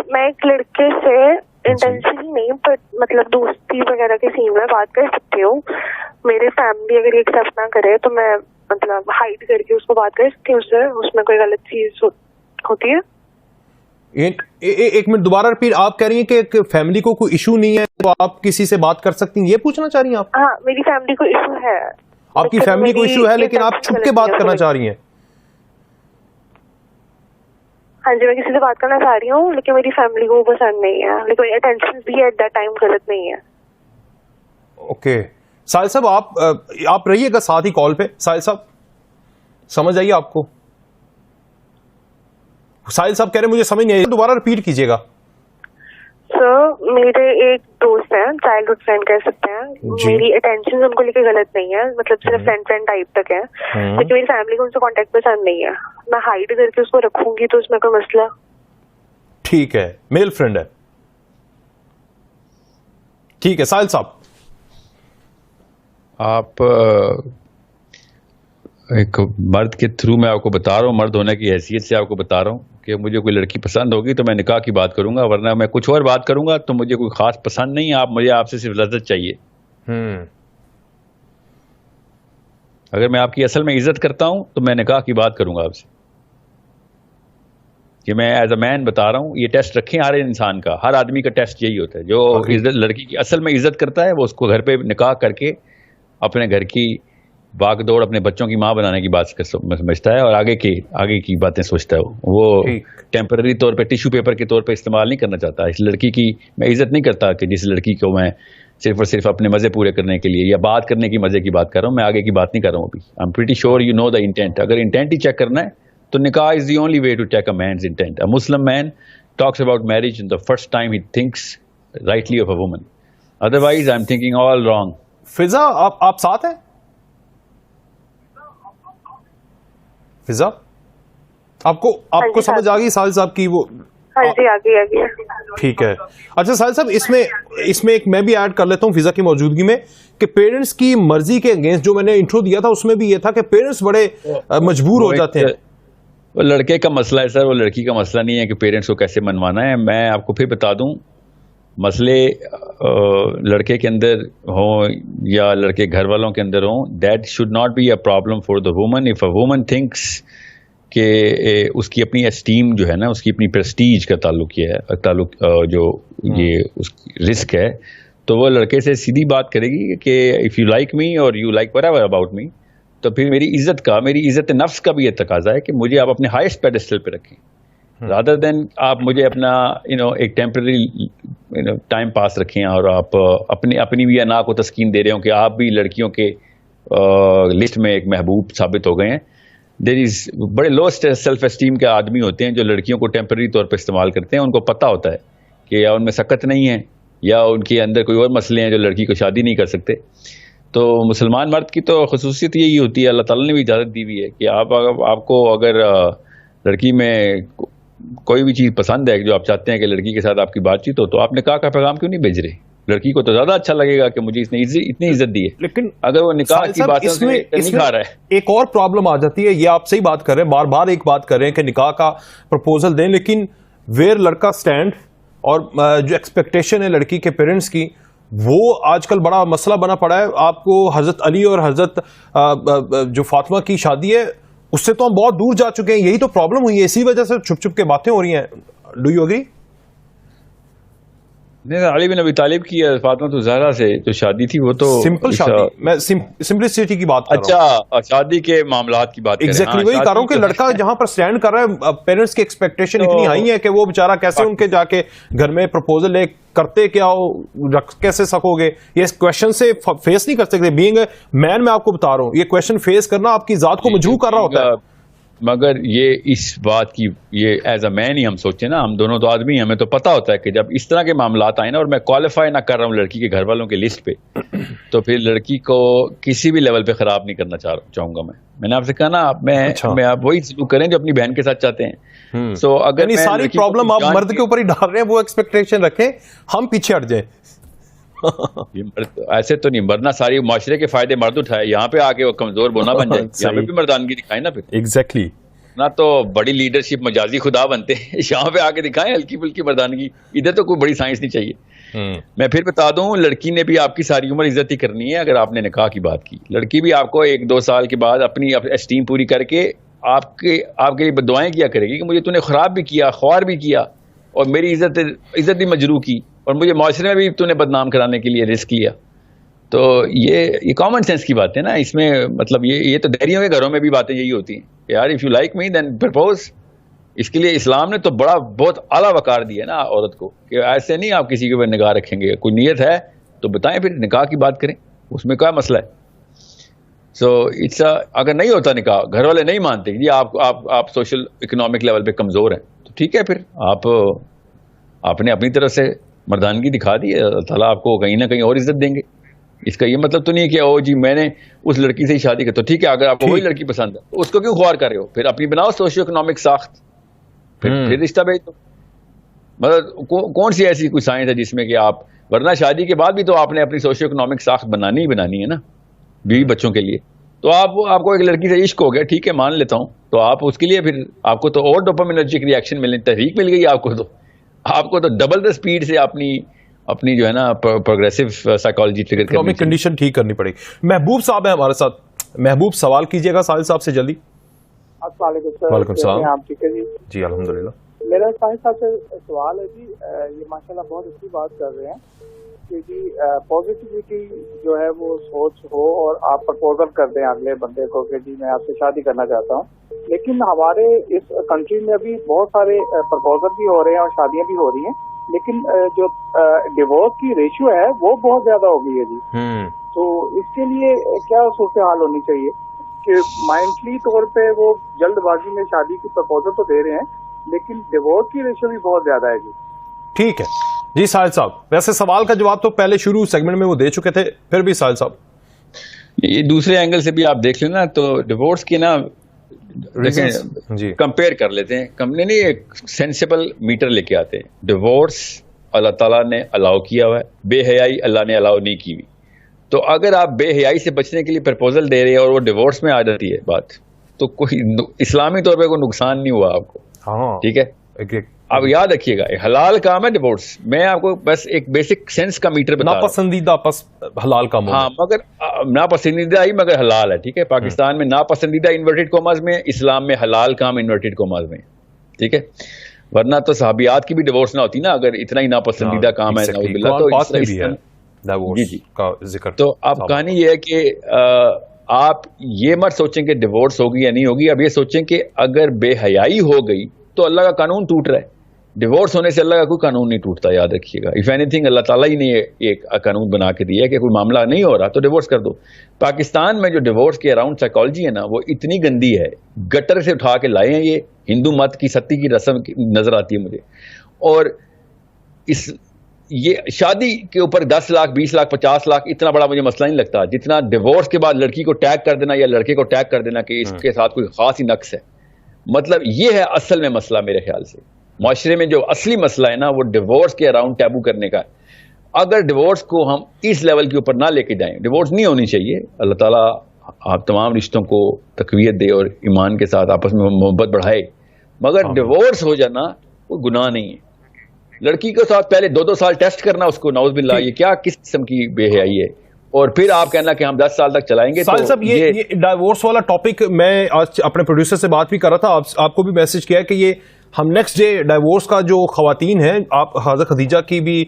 میں ایک لڑکے سے انٹینشنلی نہیں بٹ مطلب دوستی وغیرہ کے سین میں بات کر سکتی ہوں. میرے فیملی اگر ایکسپٹ نہ کرے تو میں مطلب ہائڈ کر کے اس کو بات کر سکتی ہوں اس سے, اس میں کوئی غلط چیز ہوتی ہے؟ ایک منٹ دوبارہ رپیٹ. آپ کہہ رہی ہیں کہ فیملی کو کوئی ایشو نہیں ہے تو آپ کسی سے بات کر سکتی ہیں, یہ پوچھنا چاہ رہی ہیں آپ؟ ہاں میری فیملی کو ایشو ہے. آپ کی فیملی کو ایشو ہے لیکن آپ چھپ کے بات کرنا چاہ رہی ہیں؟ ہاں جی, میں کسی سے بات کرنا چاہ رہی ہوں لیکن میری فیملی کو پسند نہیں ہے, لیکن میری اٹینشن بھی ایٹ دیٹ ٹائم غلط نہیں ہے. اوکے ساحل صاحب, آپ رہیے گا ساتھ ہی کال پہ. ساحل صاحب سمجھ آئیے آپ کو؟ ساحل صاحب کہہ رہے ہیں مجھے سمجھ نہیں آئی, دوبارہ رپیٹ کیجیے گا. سر میرے ایک دوست ہیں, چائلڈ ہوڈ فرینڈ کہہ سکتے ہیں. میری اٹینشن ان کو لے کے غلط نہیں ہے, مطلب صرف فرینڈ ٹائپ تک ہے, لیکن میری فیملی کو ان سے کانٹیکٹ پسند نہیں ہے. میں ہائڈ کر کے اس کو رکھوں گی تو اس میں کوئی مسئلہ؟ ٹھیک ہے, میل فرینڈ ہے. ٹھیک ہے ساحل صاحب, آپ ایک مرد کے تھرو میں آپ کو بتا رہا ہوں, مرد ہونے کی حیثیت سے آپ کو بتا رہا ہوں کہ مجھے کوئی لڑکی پسند ہوگی تو میں نکاح کی بات کروں گا, ورنہ میں کچھ اور بات کروں گا تو مجھے کوئی خاص پسند نہیں ہے. مجھے آپ سے صرف لذت چاہیے. اگر میں آپ کی اصل میں عزت کرتا ہوں تو میں نکاح کی بات کروں گا آپ سے. کہ میں ایز اے مین بتا رہا ہوں, یہ ٹیسٹ رکھیں ہر انسان کا, ہر آدمی کا ٹیسٹ یہی ہوتا ہے. جو لڑکی کی اصل میں عزت کرتا ہے وہ اس کو گھر پہ نکاح کر کے اپنے گھر کی باغ دوڑ اپنے بچوں کی ماں بنانے کی بات سمجھتا ہے اور آگے کی باتیں سوچتا ہے. وہ ٹیمپرری طور پہ ٹیشو پیپر کے طور پہ استعمال نہیں کرنا چاہتا. اس لڑکی کی میں عزت نہیں کرتا کہ جس لڑکی کو میں صرف اور صرف اپنے مزے پورے کرنے کے لیے یا بات کرنے کی مزے کی بات کر رہا ہوں, میں آگے کی بات نہیں کر رہا ہوں ابھی. I am pretty sure you know the intent. اگر انٹینٹ ہی چیک کرنا ہے تو نکاح is the only way to check a man's intent. A Muslim man talks about marriage the first time he thinks rightly of a woman, otherwise I am thinking all wrong. Fiza آپ ساتھ ہیں؟ فضا آپ کو سمجھ آ گئی ساحل صاحب کی؟ وہ ہاں جی آ گئی. ٹھیک ہے. اچھا ساحل صاحب, اس میں ایک میں بھی ایڈ کر لیتا ہوں فضا کی موجودگی میں کہ پیرنٹس کی مرضی کے اگینسٹ, جو میں نے انٹرو دیا تھا اس میں بھی یہ تھا کہ پیرنٹس بڑے مجبور ہو جاتے ہیں. وہ لڑکے کا مسئلہ ہے سر, وہ لڑکی کا مسئلہ نہیں ہے کہ پیرنٹس کو کیسے منوانا ہے. میں آپ کو پھر بتا دوں, مسئلے لڑکے کے اندر ہوں یا لڑکے گھر والوں کے اندر ہوں, that should not be a problem for the woman. If a woman thinks کہ اس کی اپنی اسٹیم جو ہے نا, اس کی اپنی پریسٹیج کا تعلق جو یہ اس رسک ہے, تو وہ لڑکے سے سیدھی بات کرے گی کہ اف یو لائک می اور you like what ever about me, تو پھر میری عزت نفس کا بھی یہ تقاضا ہے کہ مجھے آپ اپنے ہائیسٹ پیڈسٹل پہ رکھیں, رادر دین آپ مجھے اپنا ایک ٹیمپرری ٹائم پاس رکھیں اور آپ اپنی بھی انا کو تسکین دے رہے ہوں کہ آپ بھی لڑکیوں کے لسٹ میں ایک محبوب ثابت ہو گئے ہیں. دیر از بڑے لو سیلف اسٹیم کے آدمی ہوتے ہیں جو لڑکیوں کو ٹیمپرری طور پہ استعمال کرتے ہیں. ان کو پتہ ہوتا ہے کہ یا ان میں سکت نہیں ہے یا ان کے اندر کوئی اور مسئلے ہیں جو لڑکی کو شادی نہیں کر سکتے. تو مسلمان مرد کی تو خصوصیت یہی ہوتی ہے, اللہ تعالیٰ نے بھی اجازت دی ہوئی ہے کہ آپ کو اگر لڑکی میں کوئی بھی چیز پسند ہے جو آپ چاہتے ہیں کہ لڑکی کے ساتھ آپ کی بات چیت ہو, تو آپ نکاح کا پیغام کیوں نہیں بھیج رہے؟ لڑکی کو تو زیادہ اچھا لگے گا کہ مجھے اس نے اتنی عزت دی ہے. لیکن اگر وہ نکاح کی بات نہیں کھا رہا ہے, ایک اور پرابلم آ جاتی ہے. یہ آپ صحیح بات کر رہے ہیں, بار بار ایک بات کر رہے ہیں کہ نکاح کا پرپوزل دیں, لیکن ویئر لڑکا سٹینڈ اور جو ایکسپیکٹیشن ہے لڑکی کے پیرنٹس کی, وہ آج کل بڑا مسئلہ بنا پڑا ہے. آپ کو حضرت علی اور حضرت جو فاطمہ کی شادی ہے اس سے تو ہم بہت دور جا چکے ہیں. یہی تو پرابلم ہوئی ہے, اسی وجہ سے چھپ چھپ کے باتیں ہو رہی ہیں. Do you agree? نہیں, علی بن ابی طالب کی فاطمہ تو زہرا سے جو شادی تھی وہ تو سمپل شادی, میں سمپلسٹی کی بات کر رہا ہوں. اچھا, شادی کے معاملات کی بات کر رہے ہیں. ایگزیکٹلی وہی کر رہا ہوں کہ لڑکا جہاں پر سٹینڈ کر رہا ہے, پیرنٹس کی ایکسپیکٹیشن اتنی ہائی ہے کہ وہ بیچارہ کیسے ان کے جا کے گھر میں پرپوزل لے کرتے کیا ہو, رکھ کیسے سکو گے, یہ کویشچن سے فیس نہیں کر سکتے. بینگ اے مین میں آپ کو بتا رہا ہوں, یہ کویشچن فیس کرنا آپ کی ذات کو مجروح کر رہا ہوتا ہے. مگر یہ اس بات کی یہ ایز اے مین ہی ہم سوچیں نا, ہم دونوں تو آدمی ہیں, ہمیں تو پتا ہوتا ہے کہ جب اس طرح کے معاملات آئے نا, اور میں کوالیفائی نہ کر رہا ہوں لڑکی کے گھر والوں کے لسٹ پہ, تو پھر لڑکی کو کسی بھی لیول پہ خراب نہیں کرنا چاہوں گا. میں نے آپ سے کہا نا, آپ وہی سلوک کریں جو اپنی بہن کے ساتھ چاہتے ہیں. سو اگر ساری پرابلم آپ مرد کے اوپر ہی ڈال رہے ہیں, وہ ایکسپیکٹیشن رکھیں, ہم پیچھے ہٹ جائیں. ایسے تو نہیں, ورنہ ساری معاشرے کے فائدے مرد اٹھائے, یہاں پہ آ کے وہ کمزور بونا بن جائے. یہاں پہ بھی مردانگی دکھائے نا پھر. ایگزیکٹلی. ورنہ تو بڑی لیڈرشپ مجازی خدا بنتے ہیں. یہاں پہ آ کے دکھائیں ہلکی پھلکی مردانگی. ادھر تو کوئی بڑی سائنس نہیں چاہیے. میں پھر بتا دوں, لڑکی نے بھی آپ کی ساری عمر عزت ہی کرنی ہے. اگر آپ نے نکاح کی بات کی, لڑکی بھی آپ کو 1-2 سال کے بعد اپنی اسٹیم پوری کر کے آپ کے لیے بدعائیں کیا کرے گی کہ مجھے تو نے خراب بھی کیا, خوار بھی کیا, اور میری عزت بھی مجروح کی, اور مجھے معاشرے میں بھی تو نے بدنام کرانے کے لیے رسک لیا. تو یہ کامن سینس کی بات ہے نا. اس میں مطلب یہ تو دہریوں کے گھروں میں بھی باتیں یہی ہوتی ہیں کہ یار if you like me then propose. اس کے لیے اسلام نے تو بہت اعلیٰ وقار دیا ہے نا عورت کو, کہ ایسے نہیں آپ کسی کے اوپر نگاہ رکھیں گے. کوئی نیت ہے تو بتائیں, پھر نکاح کی بات کریں, اس میں کیا مسئلہ ہے. سو اٹس اگر نہیں ہوتا نکاح, گھر والے نہیں مانتے جی آپ سوشل اکنامک لیول پہ کمزور ہیں, تو ٹھیک ہے, پھر آپ نے اپنی طرف سے مردانگی دکھا دی ہے, اللہ تعالیٰ آپ کو کہیں نہ کہیں اور عزت دیں گے. اس کا یہ مطلب تو نہیں ہے کہ او جی میں نے اس لڑکی سے ہی شادی کی. تو ٹھیک ہے, اگر آپ کو وہی لڑکی پسند ہے تو اس کو کیوں خوار کر رہے ہو, پھر اپنی بناؤ سوشل اکنامک ساخت, پھر رشتہ بھیج دو. مطلب کون سی ایسی کوئی سائنس ہے جس میں کہ آپ, ورنہ شادی کے بعد بھی تو آپ نے اپنی سوشل اکنامک ساخت بنانی ہے نا بیوی بچوں کے لیے. تو آپ کو ایک لڑکی سے عشق ہو گیا, ٹھیک ہے مان لیتا ہوں, تو آپ اس کے لیے پھر آپ کو تو اور ڈوپامینرجک ریئیکشن ملنے, تحریک مل گئی آپ کو تو ڈبل دا اسپیڈ سے اپنی جو ہے نا پروگریسو سائیکالوجی ٹریگر کرنی, کنڈیشن ٹھیک کرنی پڑے گی. محبوب صاحب ہیں ہمارے ساتھ. محبوب سوال کیجیے گا ساحل صاحب سے جلدی. السلام علیکم سر. وعلیکم السلام. آپ ٹھیک ہے جی؟ جی الحمدللہ. میرا ساحل صاحب سے سوال ہے جی, یہ ماشاءاللہ بہت اچھی بات کر رہے ہیں کہ جی پازیٹیوٹی جو ہے وہ سوچ ہو اور آپ پرپوزل کر دیں اگلے بندے کو کہ جی میں آپ سے شادی کرنا چاہتا ہوں. لیکن ہمارے اس کنٹری میں ابھی بہت سارے پرپوزل بھی ہو رہے ہیں اور شادیاں بھی ہو رہی ہیں, لیکن جو ڈیورس کی ریشیو ہے وہ بہت زیادہ ہو گئی ہے جی. تو اس کے لیے کیا صورتحال ہونی چاہیے کہ مائنڈلی طور پہ وہ جلد بازی میں شادی کی پرپوزل تو دے رہے ہیں لیکن ڈیورس کی ریشیو بھی بہت زیادہ ہے جی. ٹھیک ہے جی. ساحل صاحب ویسے سوال کا جواب تو پہلے شروع سیگمنٹ میں وہ دے چکے تھے, پھر بھی ساحل صاحب یہ دوسرے اینگل سے بھی آپ دیکھ لیں نا, تو ڈیورس کی نا دیکھیں کمپیئر کر لیتے ہیں. کمپنی نہیں ایک سینسیبل میٹر لے کے آتے ہیں. ڈیورس اللہ تعالیٰ نے الاؤ کیا ہوا ہے, بے حیائی اللہ نے الاؤ نہیں کی ہوئی. تو اگر آپ بے حیائی سے بچنے کے لیے پرپوزل دے رہے ہیں اور وہ ڈیورس میں آ جاتی ہے بات, تو کوئی اسلامی طور پہ کوئی نقصان نہیں ہوا آپ کو. ٹھیک ہے, آپ یاد رکھیے گا حلال کام ہے ڈیورس. میں آپ کو بس ایک بیسک سینس کا میٹر بتا رہا ہوں. ناپسندیدہ حلال کام, ہاں مگر ناپسندیدہ ہی مگر حلال ہے. ٹھیک ہے, پاکستان میں ناپسندیدہ انورٹڈ کوماز میں, اسلام میں حلال کام انورٹڈ کوماز میں. ٹھیک ہے, ورنہ تو صحابیات کی بھی ڈیورس نہ ہوتی نا اگر اتنا ہی ناپسندیدہ کام ہے. تو اب کہانی یہ ہے کہ آپ یہ مت سوچیں کہ ڈیورس ہوگی یا نہیں ہوگی. اب یہ سوچیں کہ اگر بے حیائی ہو گئی تو اللہ کا قانون ٹوٹ رہا ہے. ڈیورس ہونے سے اللہ کا کوئی قانون نہیں ٹوٹتا, یاد رکھیے گا. اف اینی تھنگ اللہ تعالیٰ ہی نے ایک قانون بنا کے دیا ہے کہ کوئی معاملہ نہیں ہو رہا تو ڈیورس کر دو. پاکستان میں جو ڈیورس کے اراؤنڈ سائیکالوجی ہے نا وہ اتنی گندی ہے, گٹر سے اٹھا کے لائے ہیں. یہ ہندو مت کی ستی کی رسم نظر آتی ہے مجھے. اور یہ شادی کے اوپر 10 لاکھ 20 لاکھ 50 لاکھ اتنا بڑا مجھے مسئلہ نہیں لگتا جتنا ڈیورس کے بعد لڑکی کو ٹیگ کر دینا یا لڑکے کو ٹیگ کر دینا کہ اس کے ساتھ کوئی خاص ہی نقص ہے. مطلب یہ ہے اصل میں مسئلہ. میرے خیال سے معاشرے میں جو اصلی مسئلہ ہے نا وہ ڈیورس کے اراؤنڈ ٹیبو کرنے کا ہے. اگر ڈیورس کو ہم اس لیول کے اوپر نہ لے کے جائیں, ڈیورس نہیں ہونی چاہیے. اللہ تعالیٰ آپ تمام رشتوں کو تقویت دے اور ایمان کے ساتھ آپس میں محبت بڑھائے, مگر ڈیورس ہو جانا کوئی گناہ نہیں ہے. لڑکی کے ساتھ پہلے 2 سال ٹیسٹ کرنا اس کو, نعوذ باللہ, یہ کیا کس قسم کی بے حیائی ہے, اور پھر آپ کہنا کہ ہم 10 سال تک چلائیں گے. ساحل صاحب یہ ڈائیورس والا ٹاپک میں آج اپنے پروڈیوسر سے بات بھی کر رہا تھا, آپ کو بھی میسج کیا ہے کہ یہ ہم نیکسٹ ڈے ڈائیورس کا جو خواتین ہیں, آپ حضرت خدیجہ کی بھی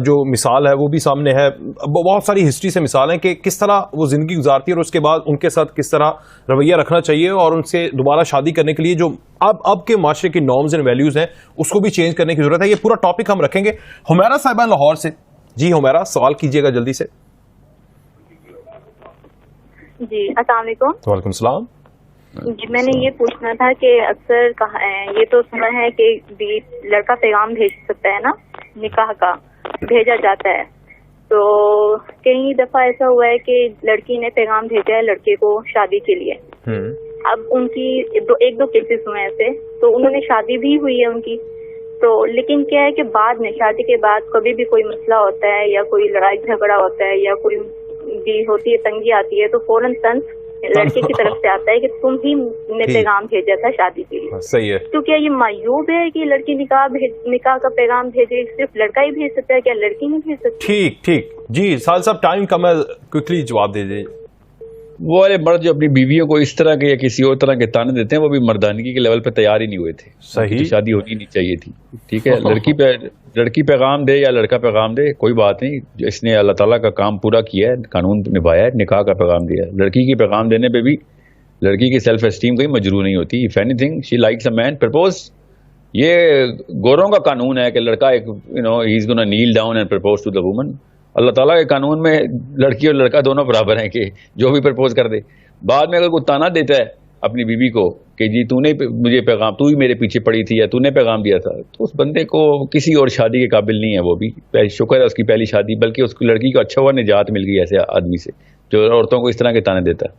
جو مثال ہے وہ بھی سامنے ہے, بہت ساری ہسٹری سے مثال ہیں کہ کس طرح وہ زندگی گزارتی ہے اور اس کے بعد ان کے ساتھ کس طرح رویہ رکھنا چاہیے, اور ان سے دوبارہ شادی کرنے کے لیے جو اب کے معاشرے کی نارمز اینڈ ویلیوز ہیں اس کو بھی چینج کرنے کی ضرورت ہے. یہ پورا ٹاپک ہم رکھیں گے. حمیرہ صاحبہ لاہور سے. جی حمیرہ سوال کیجیے گا جلدی سے. جی السلام علیکم. وعلیکم السلام. جی میں نے یہ پوچھنا تھا کہ اکثر یہ تو سنا ہے کہ لڑکا پیغام بھیج سکتا ہے نا, نکاح کا بھیجا جاتا ہے, تو کئی دفعہ ایسا ہوا ہے کہ لڑکی نے پیغام بھیجا ہے لڑکے کو شادی کے لیے. اب ان کی 1-2 کیسز ہوئے ایسے, تو انہوں نے شادی بھی ہوئی ہے ان کی, تو لیکن کیا ہے کہ بعد میں شادی کے بعد کبھی بھی کوئی مسئلہ ہوتا ہے یا کوئی لڑائی جھگڑا ہوتا ہے یا کوئی بھی ہوتی ہے, تنگی آتی ہے, تو فوراً طنز لڑکے کی طرف سے آتا ہے کہ تم ہی نے پیغام بھیجا تھا شادی کے لیے. صحیح ہے. تو کیا یہ معیوب ہے کہ لڑکی نکاح کا پیغام بھیجے؟ صرف لڑکا ہی بھیج سکتا ہے، کیا لڑکی نہیں بھیج سکتی؟ ٹھیک جی سال صاحب ٹائم کم ہے، کوئکلی جواب دے دیں. وہ والے مرد جو اپنی بیویوں کو اس طرح کے یا کسی اور طرح کے تانے دیتے ہیں وہ بھی مردانگی کے لیول پہ تیار ہی نہیں ہوئے تھے. صحیح. شادی ہونی نہیں چاہیے تھی. ٹھیک ہے، لڑکی پیغام دے یا لڑکا پیغام دے کوئی بات نہیں، اس نے اللہ تعالیٰ کا کام پورا کیا ہے، قانون نبھایا ہے، نکاح کا پیغام دیا ہے. لڑکی کی پیغام دینے پہ بھی لڑکی کی سیلف اسٹیم کہیں مجروح نہیں ہوتی. If any thing she likes a main propose. یہ گوروں کا قانون ہے کہ لڑکا ایک ہی از گونا نیل down and propose to the woman. اللہ تعالیٰ کے قانون میں لڑکی اور لڑکا دونوں برابر ہیں کہ جو بھی پرپوز کر دے. بعد میں اگر کوئی تانا دیتا ہے اپنی بیوی کو کہ جی تو نے مجھے پیغام، تو ہی میرے پیچھے پڑی تھی یا تو نے پیغام دیا تھا، تو اس بندے کو کسی اور شادی کے قابل نہیں ہے. وہ بھی شکر ہے اس کی پہلی شادی، بلکہ اس کی لڑکی کو اچھا ہوا نجات مل گئی ایسے آدمی سے جو عورتوں کو اس طرح کے تانے دیتا ہے.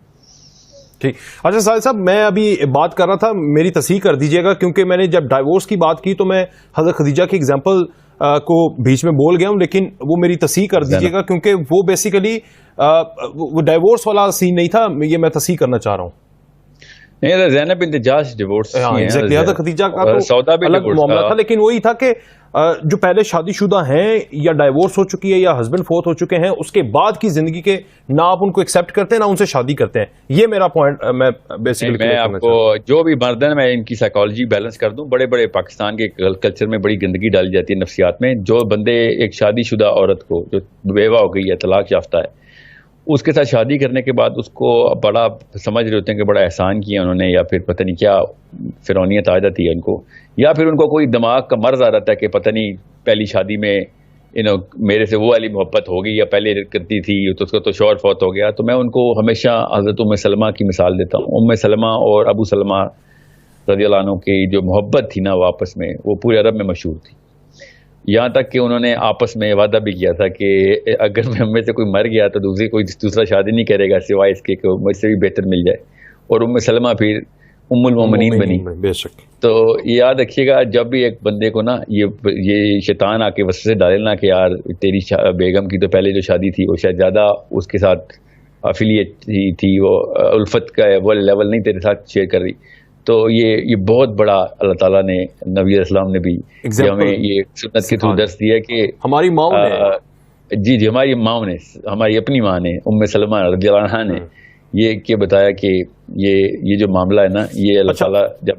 ٹھیک. اچھا ساحل صاحب، میں ابھی بات کر رہا تھا، میری تصحیح کر دیجئے گا، کیونکہ میں نے جب ڈائیورس کی بات کی تو میں حضرت خدیجہ کی ایگزامپل کو بیچ میں بول گیا ہوں، لیکن وہ میری تصحیح کر دیجئے گا کیونکہ وہ بیسیکلی وہ ڈائیورس والا سین نہیں تھا، یہ میں تصحیح کرنا چاہ رہا ہوں. نہیں، زینب بنت جاش ڈیورس حضرت خدیجہ کا تو الگ معاملہ تھا، لیکن وہی تھا کہ جو پہلے شادی شدہ ہیں یا ڈائیورس ہو چکی ہے یا ہسبینڈ فوت ہو چکے ہیں، اس کے بعد کی زندگی کے نہ آپ ان کو ایکسیپٹ کرتے ہیں نہ ان سے شادی کرتے ہیں. یہ میرا پوائنٹ میں بیسیکلی میں آپ کو جو بھی مرد ہیں میں ان کی سائیکالوجی بیلنس کر دوں. بڑے بڑے پاکستان کے کلچر میں بڑی گندگی ڈالی جاتی ہے نفسیات میں. جو بندے ایک شادی شدہ عورت کو جو بیوہ ہو گئی ہے، طلاق یافتہ ہے، اس کے ساتھ شادی کرنے کے بعد اس کو بڑا سمجھ رہے ہوتے ہیں کہ بڑا احسان کیا انہوں نے، یا پھر پتہ نہیں کیا فرعونیت آ جاتی ہے ان کو، یا پھر ان کو کوئی دماغ کا مرض آ رہتا ہے کہ پتہ نہیں پہلی شادی میں میرے سے وہ والی محبت ہوگی یا پہلے کرتی تھی تو اس کو تو شوہر فوت ہو گیا. تو میں ان کو ہمیشہ حضرت ام سلمہ کی مثال دیتا ہوں. ام سلمہ اور ابو سلمہ رضی اللہ عنہ کی جو محبت تھی نا وہ آپس میں، وہ پورے عرب میں مشہور تھی. یہاں تک کہ انہوں نے آپس میں وعدہ بھی کیا تھا کہ اگر میں سے کوئی مر گیا تو دوسرا شادی نہیں کرے گا سوائے اس کے کہ مجھ سے بھی بہتر مل جائے. اور ام سلمہ پھر ام المومنین بنی. بے شک. تو یاد رکھیے گا جب بھی ایک بندے کو نا یہ شیطان آ کے وسوسے ڈالے نا کہ یار تیری بیگم کی تو پہلے جو شادی تھی وہ شاید زیادہ اس کے ساتھ افیلیٹ تھی، وہ الفت کا وہ لیول نہیں تیرے ساتھ شیئر کر رہی، تو یہ بہت بڑا اللہ تعالیٰ نے نبی علیہ السلام نے بھی ہمیں یہ سنت کے تھرو درس دیا کہ ہماری ماں نے جی ہماری ماں نے، ہماری اپنی ماں نے ام سلمہ رضی اللہ عنہا نے یہ بتایا کہ یہ جو معاملہ ہے نا یہ اللہ تعالیٰ جب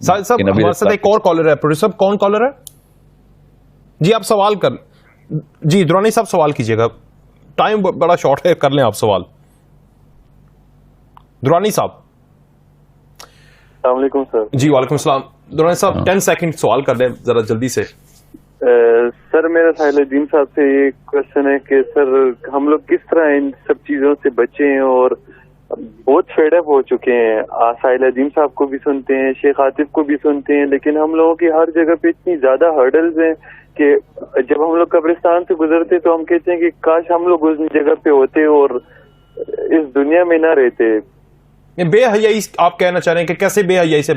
ساحل صاحب ہمارے ساتھ ایک اور کالر ہے. پروڈیوسر صاحب کون کالر ہے؟ جی آپ سوال کر، جی درانی صاحب سوال کیجئے گا، ٹائم بڑا شارٹ ہے، کر لیں آپ سوال. درانی صاحب. السلام علیکم سر. جی وعلیکم السلام. درانی صاحب 10 سیکنڈ سوال کر لیں ذرا جلدی سے. سر میرا ساحل الدین صاحب سے یہ کوشچن ہے کہ سر ہم لوگ کس طرح ان سب چیزوں سے بچیں، اور بہت فیڈ اپ ہو چکے ہیں. ساحل الدین صاحب کو بھی سنتے ہیں، شیخ عاطف کو بھی سنتے ہیں، لیکن ہم لوگوں کی ہر جگہ پہ اتنی زیادہ ہرڈلز ہیں کہ جب ہم لوگ قبرستان سے گزرتے تو ہم کہتے ہیں کہ کاش ہم لوگ اس جگہ پہ ہوتے اور اس دنیا میں نہ رہتے. بے حیائی آپ کہنا چاہ رہے ہیں کہ کیسے بے حیائی سے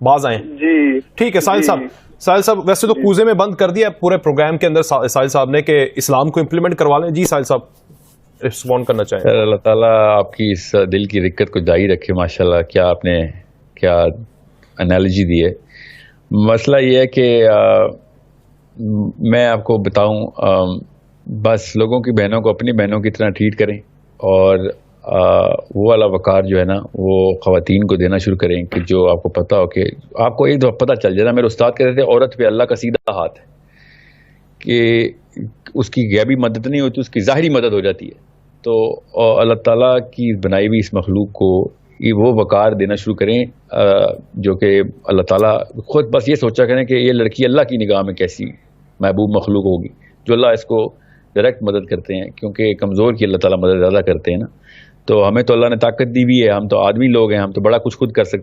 باز آئیں؟ جی ٹھیک ہے. ساحل صاحب ویسے تو کوزے میں بند کر دیا پورے پروگرام کے اندر ساحل صاحب نے کہ اسلام کو امپلیمنٹ کروا لیں. جی ساحل صاحب ریسپونڈ کرنا چاہیں. سر اللہ تعالیٰ آپ کی اس دل کی رکت کو جاری رکھے. ماشاءاللہ کیا آپ نے کیا انالوجی دی ہے. مسئلہ یہ ہے کہ میں آپ کو بتاؤں، بس لوگوں کی بہنوں کو اپنی بہنوں کی طرح ٹریٹ کریں، اور وہ والا وقار جو ہے نا وہ خواتین کو دینا شروع کریں کہ جو آپ کو پتہ ہو کہ آپ کو ایک دفعہ پتہ چل جائے نا. میرے استاد کہتے تھے عورت پہ اللہ کا سیدھا ہاتھ ہے کہ اس کی غیبی مدد نہیں ہوتی، اس کی ظاہری مدد ہو جاتی ہے. تو اللہ تعالیٰ کی بنائی ہوئی اس مخلوق کو وہ وقار دینا شروع کریں جو کہ اللہ تعالیٰ خود بس یہ سوچا کریں کہ یہ لڑکی اللہ کی نگاہ میں کیسی محبوب مخلوق ہوگی، جو اللہ اس کو ڈائریکٹ مدد کرتے ہیں، کیونکہ کمزور کی اللہ تعالیٰ مدد زیادہ کرتے ہیں نا. تو ہمیں تو اللہ نے طاقت دی ہوئی ہے، ہم تو آدمی لوگ ہیں، ہم تو بڑا کچھ خود کر سکتے ہیں.